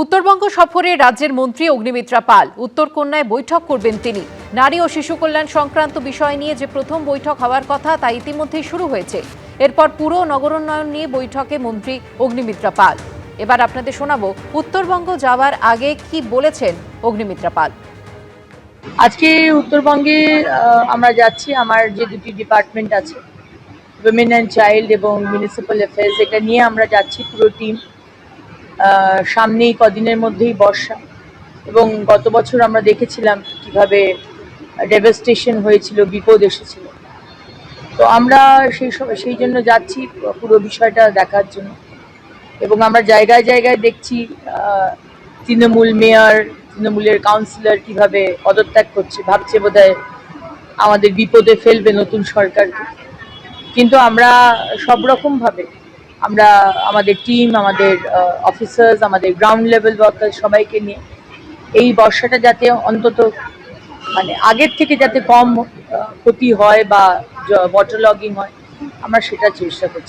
উত্তরবঙ্গ সফরে রাজ্যের মন্ত্রী অগ্নিমিত্রা পাল উত্তরকন্যায় বৈঠক করবেন তিনি। নারী ও শিশু কল্যাণ সংক্রান্ত বিষয় নিয়ে যে প্রথম বৈঠক হওয়ার কথা তা ইতিমধ্যেই শুরু হয়েছে। এরপর পুরো নগরোন্নয়ন নিয়ে বৈঠকে মন্ত্রী অগ্নিমিত্রা পাল। এবার আপনাদের শোনাবো উত্তরবঙ্গ যাওয়ার আগে কি বলেছেন অগ্নিমিত্রা পাল। আজকে উত্তরবঙ্গে আমরা যাচ্ছি। আমার যে দুটি ডিপার্টমেন্ট আছে, উইমেন অ্যান্ড চাইল্ড এবং মিউনিসিপ্যাল অ্যাফেয়ার্স, এটা নিয়ে আমরা যাচ্ছি পুরো টিম। সামনেই কদিনের মধ্যেই বর্ষা, এবং গত বছর আমরা দেখেছিলাম কিভাবে ডেভাস্টেশন হয়েছিল, বিপদ এসেছিল। তো আমরা সেই জন্য যাচ্ছি পুরো বিষয়টা দেখার জন্য। এবং আমরা জায়গায় জায়গায় দেখছি তৃণমূল মেয়র, তৃণমূলের কাউন্সিলর কিভাবে পদত্যাগ করছে, ভাবছে বোধহয় আমাদের বিপদে ফেলবে নতুন সরকারকে। কিন্তু আমরা সব রকম ভাবে আমরা আমাদের টিম, আমাদের অফিসার্স, আমাদের গ্রাউন্ড লেভেল ওয়ার্কার সবাইকে নিয়ে এই বর্ষাটা যাতে অন্তত আগের থেকে যাতে কম ক্ষতি হয় বা ওয়াটার লগিং হয়, আমরা সেটা চেষ্টা করছি।